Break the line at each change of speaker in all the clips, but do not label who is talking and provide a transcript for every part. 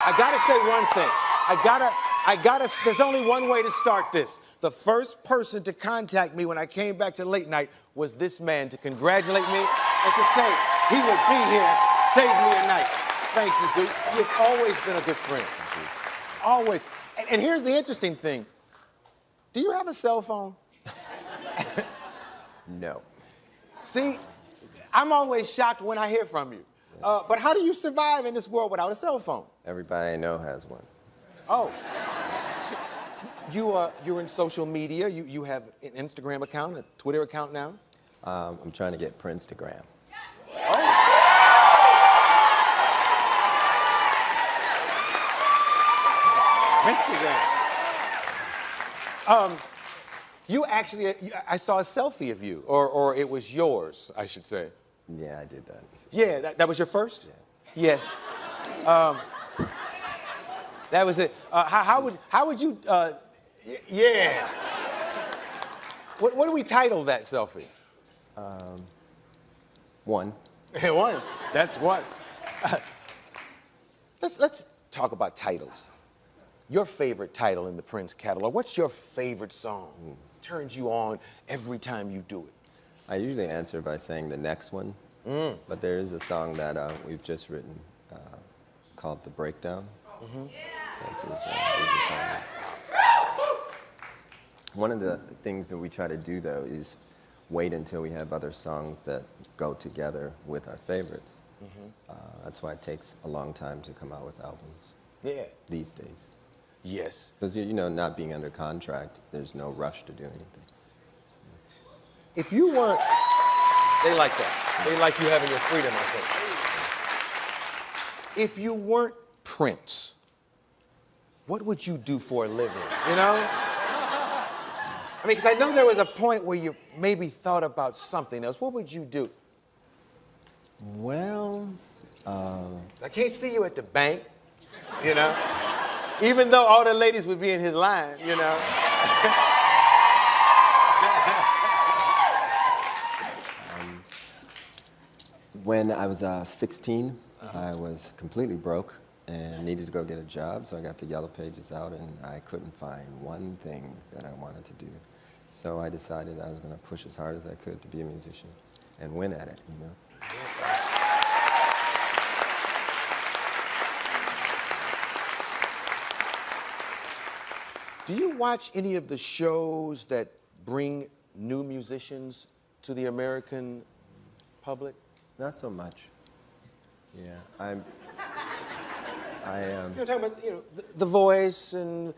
I gotta say one thing. There's only one way to start this. The first person to contact me when I came back to late night was this man to congratulate me and to say he would be here, save me a night. Thank you, dude. You've always been a good friend. Always. And here's the interesting thing. Do you have a cell phone?
No.
See, I'm always shocked when I hear from you. But how do you survive in this world without a cell phone?
Everybody I know has one.
Oh. You're in social media. You have an Instagram account, a Twitter account now?
I'm trying to get Princegram.
Oh. Instagram. You actually, I saw a selfie of you, or it was yours, I should say.
Yeah, I did that.
Yeah, that was your first?
Yeah.
Yes. That was it. How would you, yeah. What do we title that selfie?
One.
One. That's one. Let's talk about titles. Your favorite title in the Prince catalog. What's your favorite song? Turns you on every time you do it.
I usually answer by saying the next one, but there is a song that we've just written called The Breakdown. That's his favorite song. One of the things that we try to do, though, is wait until we have other songs that go together with our favorites. That's why it takes a long time to come out with albums.
Yeah.
These days.
Yes.
Because, you know, not being under contract, there's no rush to do anything.
If you weren't, they like that. They like you having your freedom, I think. If you weren't Prince, what would you do for a living, you know? I mean, because I know there was a point where you maybe thought about something else. What would you do?
Well,
I can't see you at the bank, you know? Even though all the ladies would be in his line, you know?
When I was 16, I was completely broke and needed to go get a job, so I got the Yellow Pages out, and I couldn't find one thing that I wanted to do. So I decided I was going to push as hard as I could to be a musician and win at it, you know?
Do you watch any of the shows that bring new musicians to the American public?
Not so much. Yeah,
You're talking about, you know, the Voice and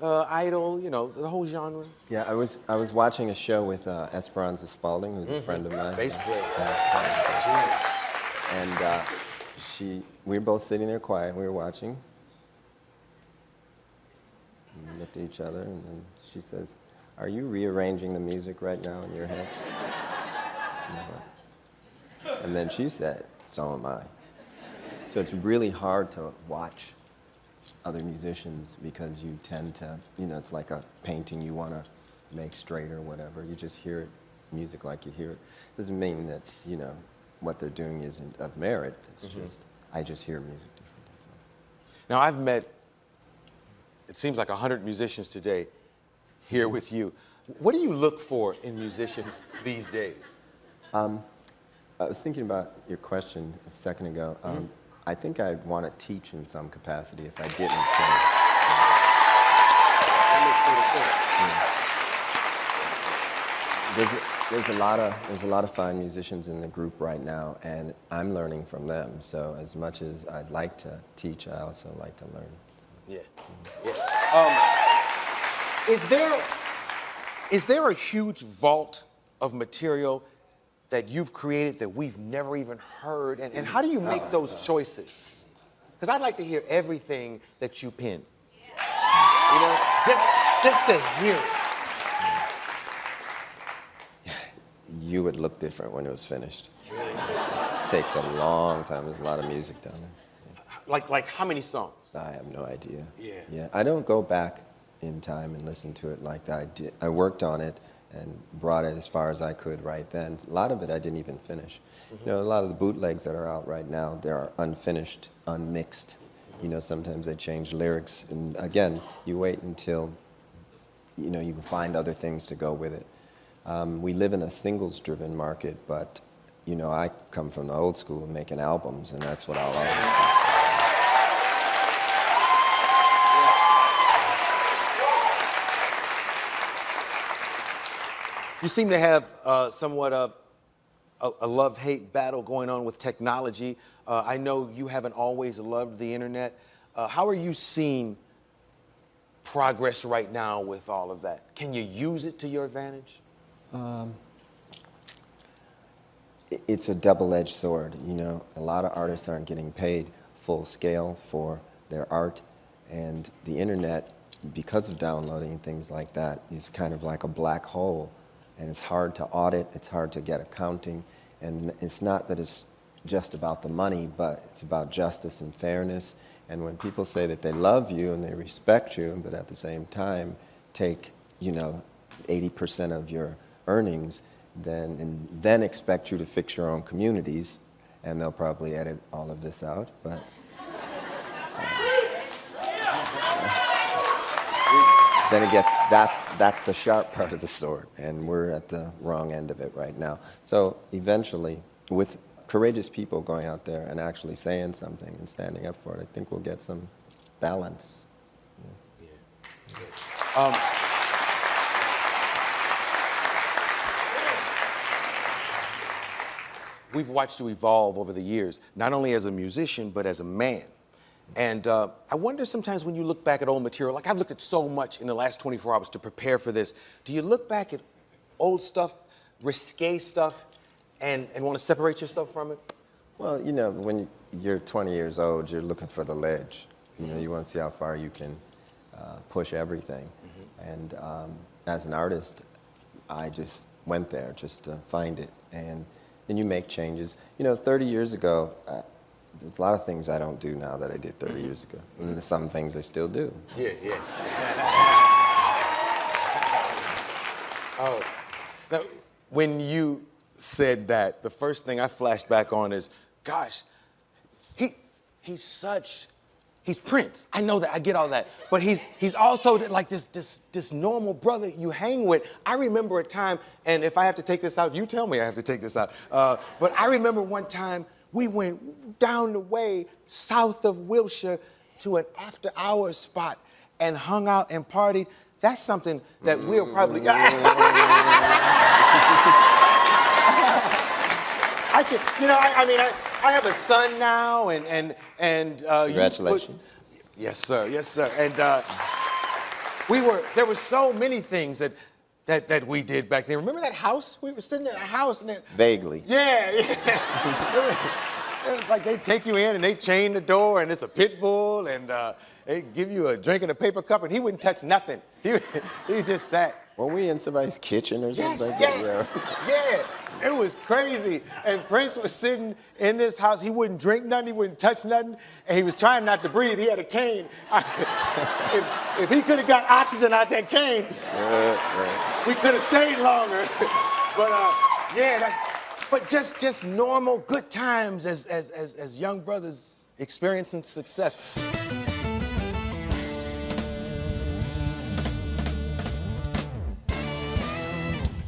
Idol, you know, the whole genre.
Yeah, I was watching a show with Esperanza Spalding, who's a friend of mine.
Bass player.
And we were both sitting there quiet, we were watching. And we looked at each other, and then she says, "Are you rearranging the music right now in your head?" And then she said, "So am I." So it's really hard to watch other musicians because you tend to, you know, it's like a painting you want to make straight or whatever. You just hear it, music like you hear it. Doesn't mean that, you know, what they're doing isn't of merit. It's just, I just hear music different, that's all.
Now, I've met, it seems like 100 musicians today here with you. What do you look for in musicians these days?
I was thinking about your question a second ago. I think I'd want to teach in some capacity if I didn't play.
That makes total sense.
There's a lot of fine musicians in the group right now, and I'm learning from them. So as much as I'd like to teach, I also like to learn.
Yeah. Is there a huge vault of material that you've created that we've never even heard? And how do you make those choices? Because I'd like to hear everything that you pen. You know, just to hear it.
You would look different when it was finished. It takes a long time. There's a lot of music down there.
Like how many songs?
I have no idea.
Yeah.
I don't go back in time and listen to it like that. I worked on it and brought it as far as I could right then. A lot of it I didn't even finish. You know, a lot of the bootlegs that are out right now, they are unfinished, unmixed, You know, sometimes they change lyrics. And again, you wait until, you know, you can find other things to go with it. We live in a singles-driven market, but, you know, I come from the old school of making albums, and that's what I'll always do.
You seem to have somewhat of a love-hate battle going on with technology. I know you haven't always loved the internet. How are you seeing progress right now with all of that? Can you use it to your advantage?
It's a double-edged sword. You know, a lot of artists aren't getting paid full scale for their art, and the internet, because of downloading and things like that, is kind of like a black hole, and it's hard to audit, it's hard to get accounting, and it's not that it's just about the money, but it's about justice and fairness. And when people say that they love you and they respect you, but at the same time take, you know, 80% of your earnings, then expect you to fix your own communities, and they'll probably edit all of this out, but then it gets, that's the sharp part of the sword, and we're at the wrong end of it right now. So eventually, with courageous people going out there and actually saying something and standing up for it, I think we'll get some balance.
We've watched you evolve over the years, not only as a musician, but as a man. And I wonder sometimes when you look back at old material, like I've looked at so much in the last 24 hours to prepare for this, do you look back at old stuff, risque stuff, and want to separate yourself from it?
Well, you know, when you're 20 years old, you're looking for the ledge. You know, you want to see how far you can push everything. And as an artist, I just went there just to find it. And then you make changes. You know, 30 years ago, there's a lot of things I don't do now that I did 30 years ago. And there's some things I still do.
Yeah, yeah. Oh, now, when you said that, the first thing I flashed back on is, gosh, he's Prince. I know that, I get all that. But he's also like this normal brother you hang with. I remember a time, and if I have to take this out, you tell me I have to take this out. But I remember one time we went down the way south of Wilshire to an after-hours spot and hung out and partied. That's something that we'll probably... I have a son now, and
Congratulations.
Yes, sir. Yes, sir. And there were so many things that we did back then. Remember that house? We were sitting in a house, and
Vaguely.
Yeah. It was like they take you in and they chain the door, and it's a pit bull, and they give you a drink in a paper cup, and he wouldn't touch nothing. He just sat.
Were we in somebody's kitchen or something?
Yes. Yeah, it was crazy. And Prince was sitting in this house. He wouldn't drink nothing. He wouldn't touch nothing. And he was trying not to breathe. He had a cane. If he could have got oxygen out that cane, we could have stayed longer. But just normal good times as young brothers experiencing success.